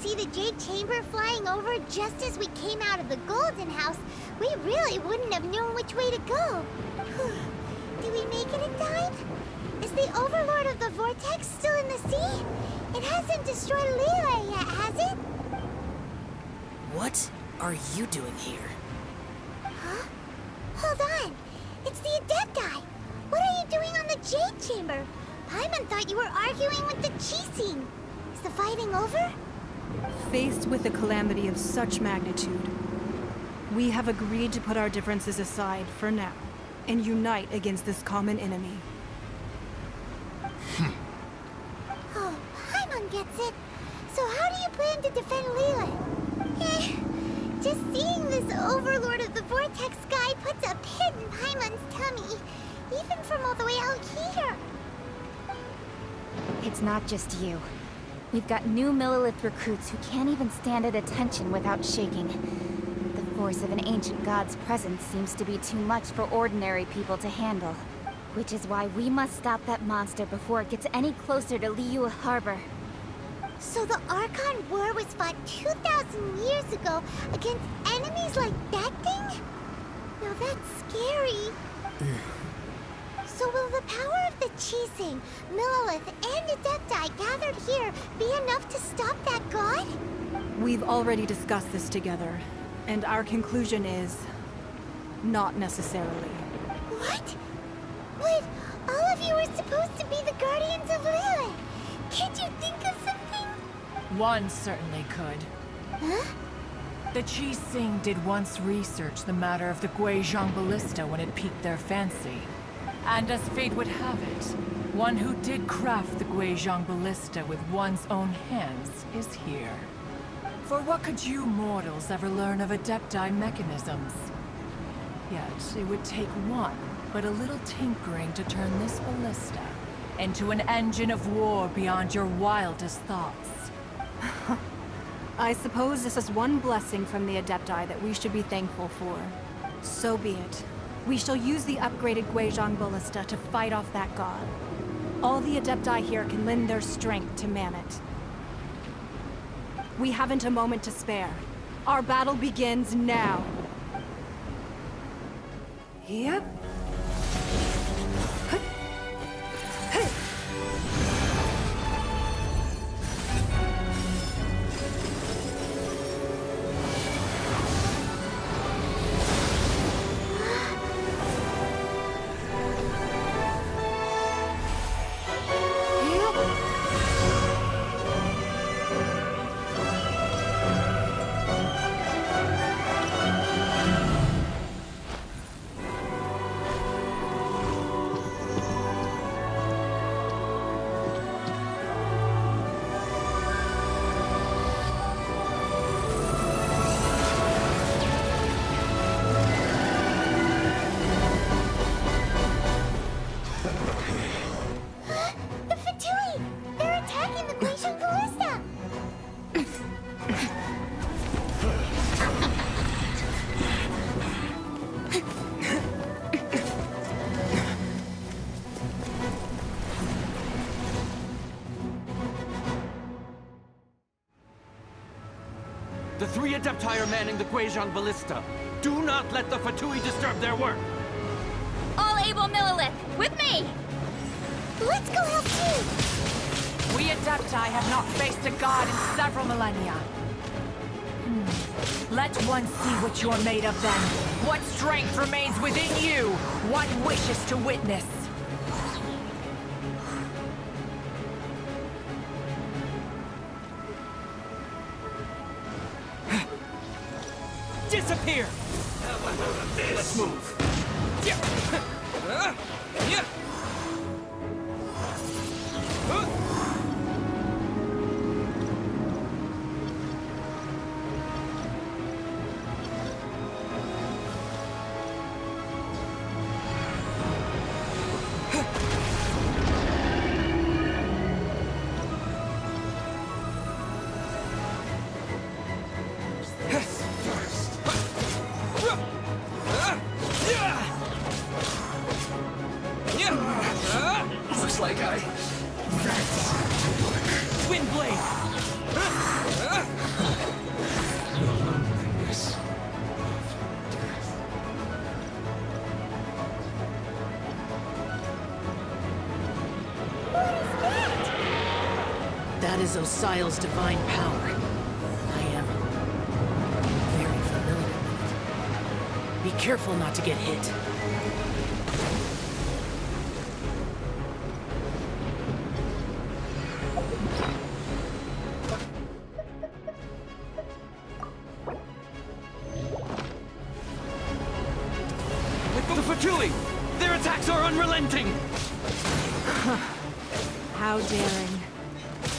see the Jade Chamber flying over just as we came out of the Golden House, we really wouldn't have known which way to go. Did we make it in time? Is the Overlord of the Vortex still in the sea? It hasn't destroyed Liyue yet, has it? What are you doing here? Huh? Hold on. It's the Adepti. What are you doing on the Jade Chamber? Paimon thought you were arguing with the Qixing. Is the fighting over? Faced with a calamity of such magnitude, we have agreed to put our differences aside for now and unite against this common enemy. Oh, Paimon gets it. So how do you plan to defend Liyue? Just seeing this Overlord of the Vortex guy puts a pit in Paimon's tummy, even from all the way out here. It's not just you. We've got new Millilith recruits who can't even stand at attention without shaking. The force of an ancient god's presence seems to be too much for ordinary people to handle. Which is why we must stop that monster before it gets any closer to Liyue Harbor. So the Archon War was fought 2,000 years ago against enemies like that thing? Now that's scary. So will the power of the Qixing, Millilith, and Adepti gathered here be enough to stop that god? We've already discussed this together, and our conclusion is... not necessarily. What? But all of you were supposed to be the guardians of Liyue. Can't you think of something? One certainly could. Huh? The Qixing did once research the matter of the Guizhong Ballista when it piqued their fancy. And as fate would have it, one who did craft the Guizhong Ballista with one's own hands is here. For what could you mortals ever learn of Adepti mechanisms? Yet, it would take one, but a little tinkering to turn this ballista into an engine of war beyond your wildest thoughts. I suppose this is one blessing from the Adepti that we should be thankful for. So be it. We shall use the upgraded Guizhong Ballista to fight off that god. All the Adepti here can lend their strength to man it. We haven't a moment to spare. Our battle begins now. Yep. The three Adepti are manning the Guizhong Ballista. Do not let the Fatui disturb their work! All able Millilith, with me! Let's go help too! We Adepti have not faced a god in several millennia. Let one see what you're made of then. What strength remains within you? What wishes to witness? Disappear! Let's move. Looks like I... Wind blade! That is Osial's divine power. I am very familiar with it. Be careful not to get hit. The Fatui! Their attacks are unrelenting! How daring.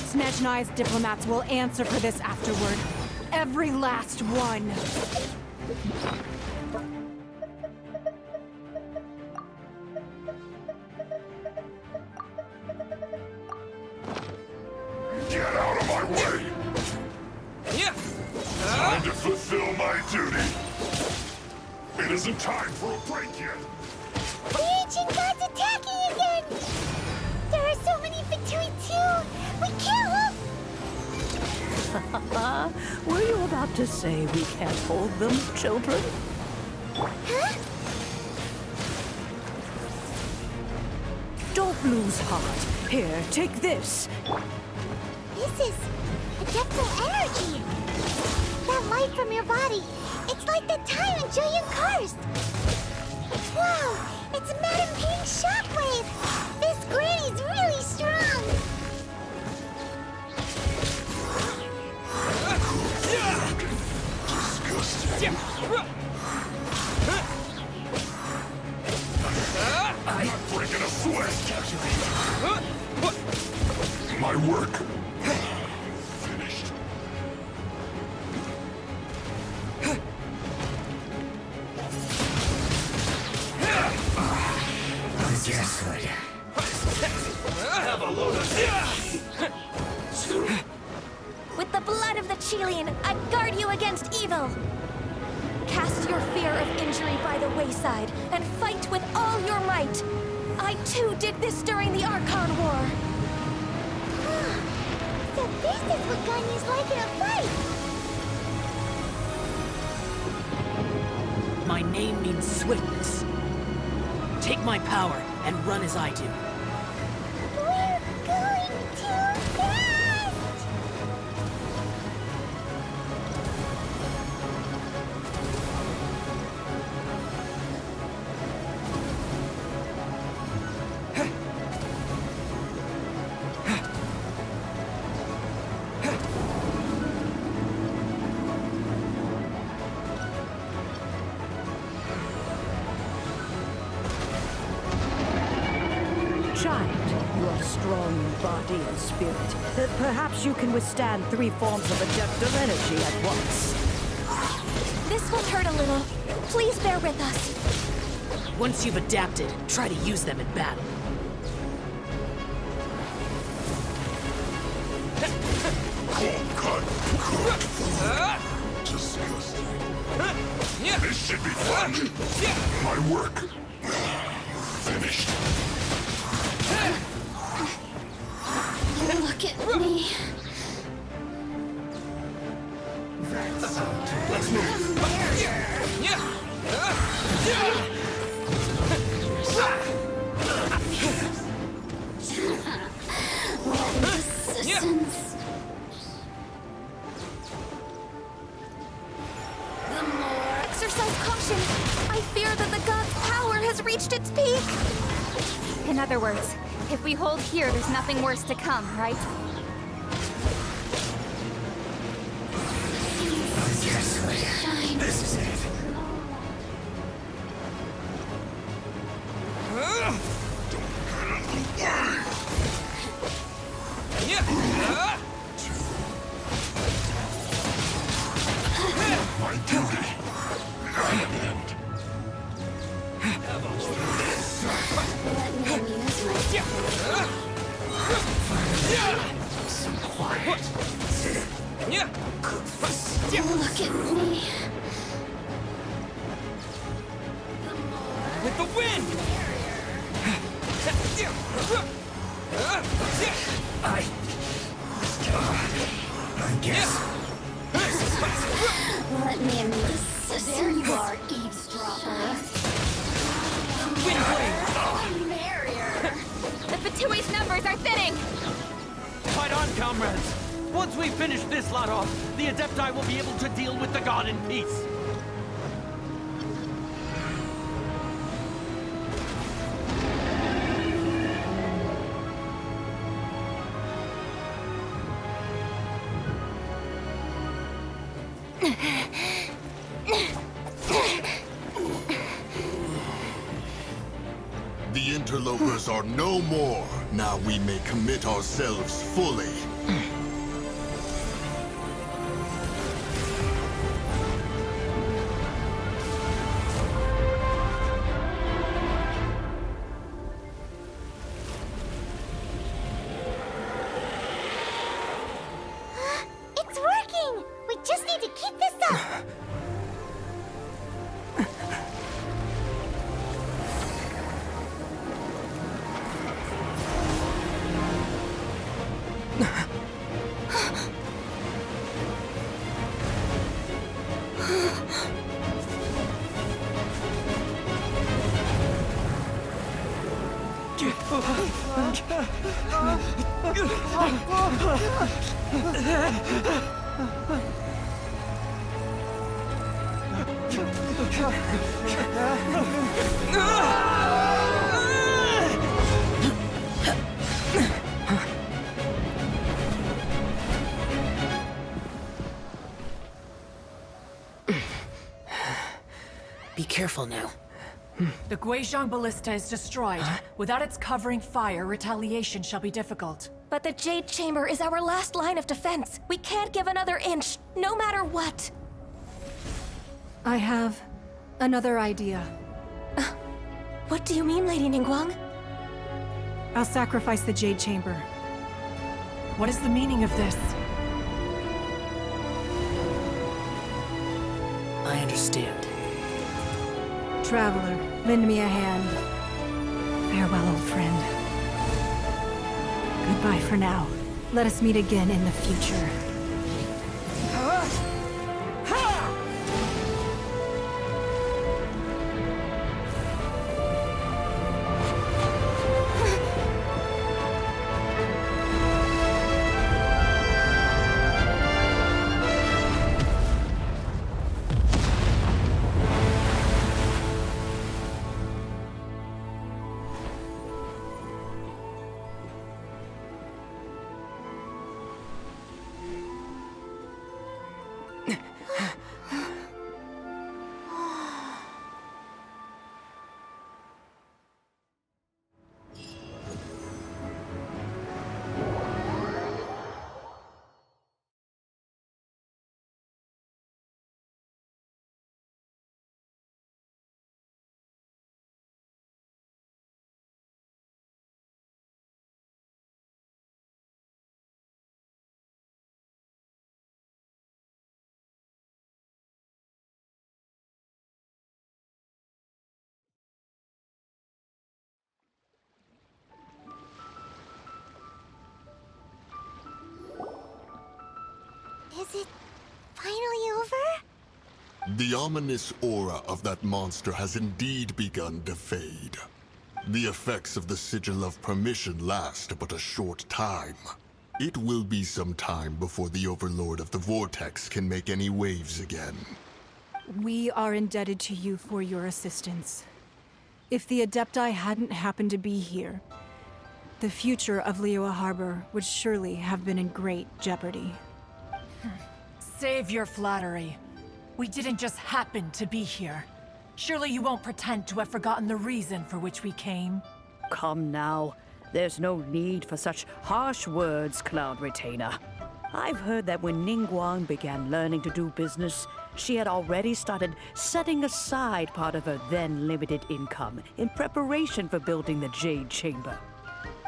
Snezhnai's diplomats will answer for this afterward. Every last one. Get out of my way! Yeah! Time to fulfill my duty! It isn't time for a break yet! The ancient gods attacking again! There are so many Fatui too! We can't hold... Were you about to say we can't hold them, children? Huh? Don't lose heart. Here, take this. This is Adeptal energy! That light from your body, it's like the time in Julian Karst! Wow! It's Madame Ping Shockwave! This granny's really strong! I'm not breaking a sweat! My work finished. Have a load of With the blood of the Chilean, I guard you against evil! Cast your fear of injury by the wayside, and fight with all your might! I too did this during the Archon War! So this is what Ganya's like in a fight! My name means swiftness. Take my power and run as I do. We're going too fast! Child, you are strong in body and spirit. Perhaps you can withstand 3 forms of Adeptal energy at once. This will hurt a little. Please bear with us. Once you've adapted, try to use them in battle. Cold cut. Disgusting. This should be fun. My work finished. Look at me. Let's move! Resistance. Exercise caution! I fear that the god's power has reached its peak! In other words, if we hold here, there's nothing worse to come, right? This is it. My duty at an end. Some quiet. Look at me. With the wind! I guess. Let me in this. There you are, eavesdropper. Wind blade! Barrier. The Fatui's numbers are thinning! Time Right on, comrades! Once we finish this lot off, the Adepti will be able to deal with the god in peace. The interlopers are no more. Now we may commit ourselves fully. It's working! We just need to keep this up! Be careful now. The Guizhong Ballista is destroyed. Without its covering fire, retaliation shall be difficult. But the Jade Chamber is our last line of defense. We can't give another inch, no matter what. I have another idea. What do you mean, Lady Ningguang? I'll sacrifice the Jade Chamber. What is the meaning of this? I understand. Traveler, lend me a hand. Farewell, old friend. Goodbye for now. Let us meet again in the future. Is it finally over? The ominous aura of that monster has indeed begun to fade. The effects of the Sigil of Permission last but a short time. It will be some time before the Overlord of the Vortex can make any waves again. We are indebted to you for your assistance. If the Adepti hadn't happened to be here, the future of Liyue Harbor would surely have been in great jeopardy. Save your flattery. We didn't just happen to be here. Surely you won't pretend to have forgotten the reason for which we came. Come now. There's no need for such harsh words, Cloud Retainer. I've heard that when Ningguang began learning to do business, she had already started setting aside part of her then limited income in preparation for building the Jade Chamber.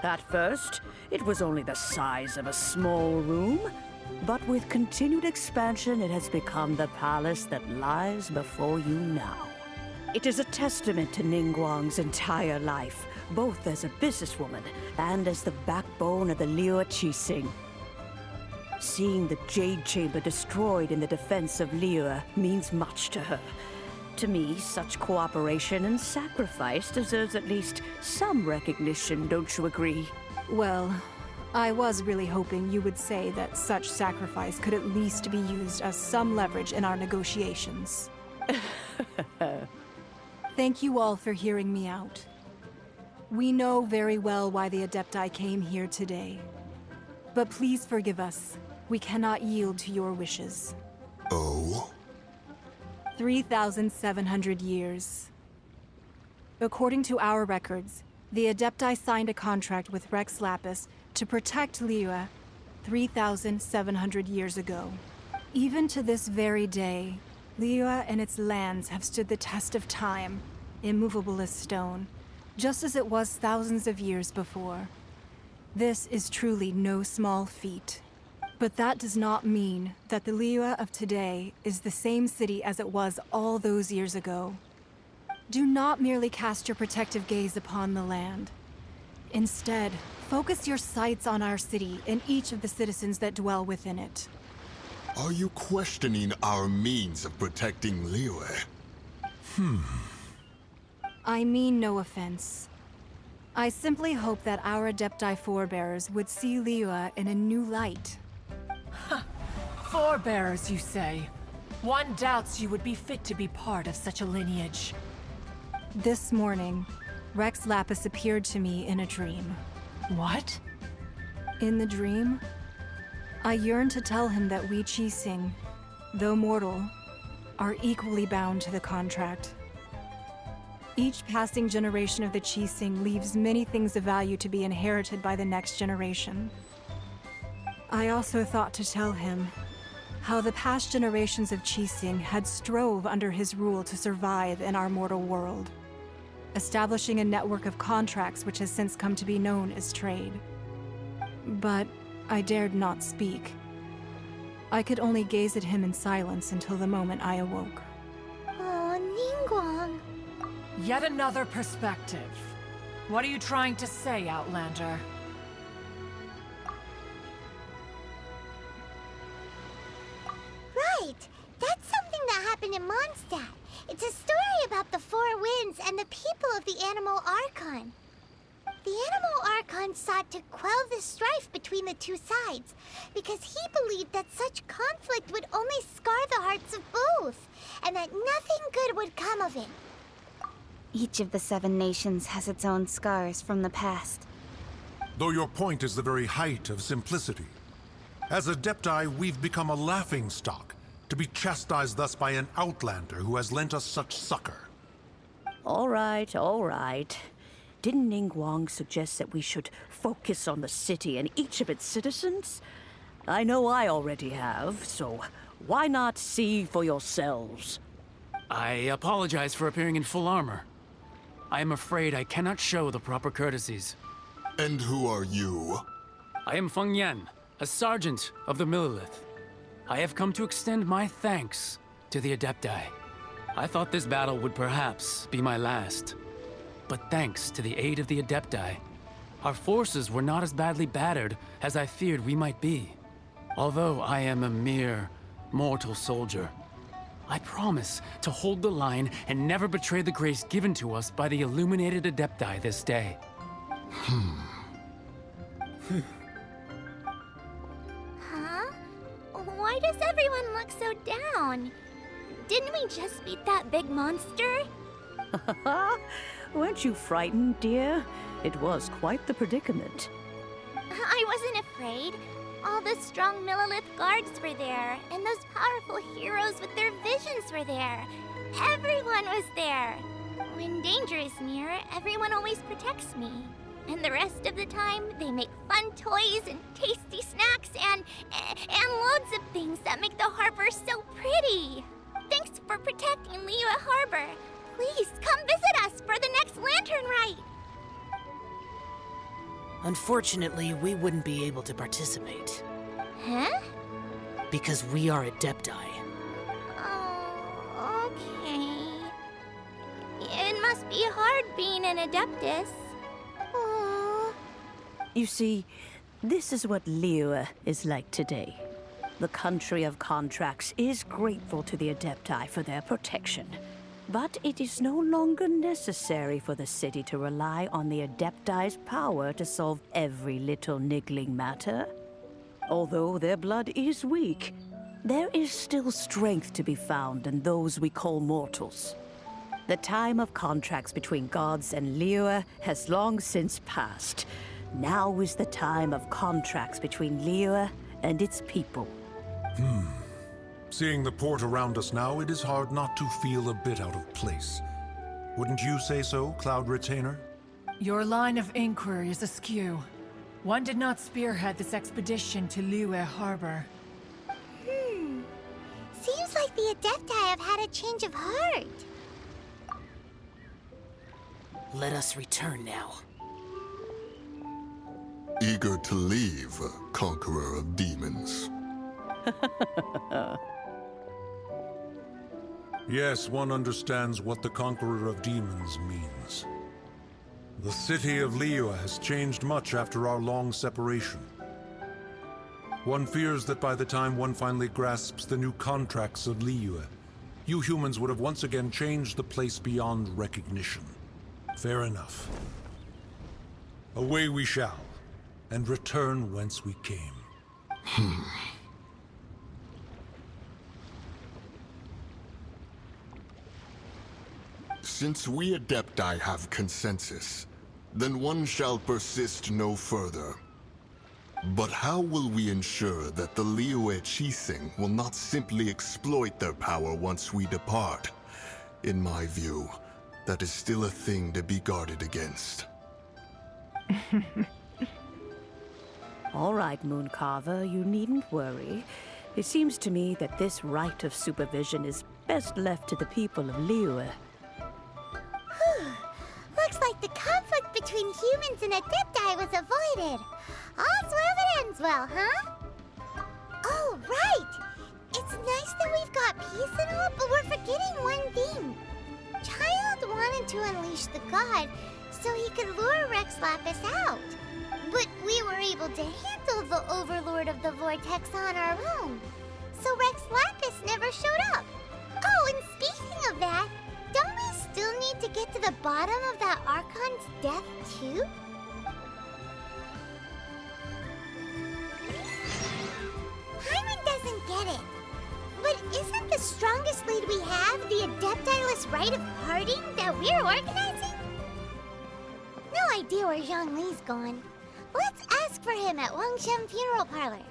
At first, it was only the size of a small room, but with continued expansion, it has become the palace that lies before you now. It is a testament to Ningguang's entire life, both as a businesswoman and as the backbone of the Liyue Qixing. Seeing the Jade Chamber destroyed in the defense of Liyue means much to her. To me, such cooperation and sacrifice deserves at least some recognition, don't you agree? Well, I was really hoping you would say that such sacrifice could at least be used as some leverage in our negotiations. Thank you all for hearing me out. We know very well why the Adepti came here today. But please forgive us. We cannot yield to your wishes. Oh? 3,700 years. According to our records, the Adepti signed a contract with Rex Lapis to protect Liyue 3,700 years ago. Even to this very day, Liyue and its lands have stood the test of time, immovable as stone, just as it was thousands of years before. This is truly no small feat. But that does not mean that the Liyue of today is the same city as it was all those years ago. Do not merely cast your protective gaze upon the land. Instead, focus your sights on our city and each of the citizens that dwell within it. Are you questioning our means of protecting Liyue? I mean no offense. I simply hope that our Adepti forebears would see Liyue in a new light. Forebearers, you say? One doubts you would be fit to be part of such a lineage. This morning, Rex Lapis appeared to me in a dream. What? In the dream, I yearned to tell him that we Qixing, though mortal, are equally bound to the contract. Each passing generation of the Qixing leaves many things of value to be inherited by the next generation. I also thought to tell him how the past generations of Qixing had strove under his rule to survive in our mortal world, establishing a network of contracts which has since come to be known as trade. But I dared not speak. I could only gaze at him in silence until the moment I awoke. Oh, Ningguang. Yet another perspective. What are you trying to say, Outlander? Right! That's something that happened in Mondstadt. It's a story about the Four Winds and the people of the Animal Archon. The Animal Archon sought to quell the strife between the two sides, because he believed that such conflict would only scar the hearts of both, and that nothing good would come of it. Each of the 7 nations has its own scars from the past. Though your point is the very height of simplicity. As Adepti, we've become a laughingstock, to be chastised thus by an outlander who has lent us such succor. All right, all right. Didn't Ningguang suggest that we should focus on the city and each of its citizens? I know I already have, so why not see for yourselves? I apologize for appearing in full armor. I am afraid I cannot show the proper courtesies. And who are you? I am Feng Yan, a sergeant of the Millelith. I have come to extend my thanks to the Adepti. I thought this battle would perhaps be my last. But thanks to the aid of the Adepti, our forces were not as badly battered as I feared we might be. Although I am a mere mortal soldier, I promise to hold the line and never betray the grace given to us by the illuminated Adepti this day. Huh? Why does everyone look so down? Didn't we just beat that big monster? Weren't you frightened, dear? It was quite the predicament. I wasn't afraid. All the strong Millelith guards were there, and those powerful heroes with their visions were there. Everyone was there. When danger is near, everyone always protects me. And the rest of the time, they make fun toys and tasty snacks and loads of things that make the harbor so pretty. Thanks for protecting Liyue Harbor. Please come visit us for the next lantern rite. Unfortunately, we wouldn't be able to participate. Huh? Because we are Adepti. Oh, okay. It must be hard being an Adeptus. Aww. You see, this is what Liyue is like today. The country of contracts is grateful to the Adepti for their protection. But it is no longer necessary for the city to rely on the Adepti's power to solve every little niggling matter. Although their blood is weak, there is still strength to be found in those we call mortals. The time of contracts between gods and Liyue has long since passed. Now is the time of contracts between Liyue and its people. Seeing the port around us now, it is hard not to feel a bit out of place. Wouldn't you say so, Cloud Retainer? Your line of inquiry is askew. One did not spearhead this expedition to Liyue Harbor. Seems like the Adepti have had a change of heart. Let us return now. Eager to leave, Conqueror of Demons. Yes, one understands what the Conqueror of Demons means. The city of Liyue has changed much after our long separation. One fears that by the time one finally grasps the new contracts of Liyue, you humans would have once again changed the place beyond recognition. Fair enough. Away we shall, and return whence we came. Since we Adepti have consensus, then one shall persist no further. But how will we ensure that the Liyue Chising will not simply exploit their power once we depart? In my view, that is still a thing to be guarded against. All right, Mooncarver, you needn't worry. It seems to me that this right of supervision is best left to the people of Liyue. Looks like the conflict between humans and Adepti was avoided. All's well that ends well, huh? Oh, right! It's nice that we've got peace and all, but we're forgetting one thing. Childe wanted to unleash the god so he could lure Rex Lapis out. But we were able to handle the Overlord of the Vortex on our own. So Rex Lapis never showed up. Oh, and speaking of that, don't we still need to get to the bottom of that Archon's death, too? Hyman doesn't get it. But isn't the strongest lead we have the Adeptiless rite of parting that we're organizing? No idea where Zhang Li's gone. Let's ask for him at Wangshen Funeral Parlor.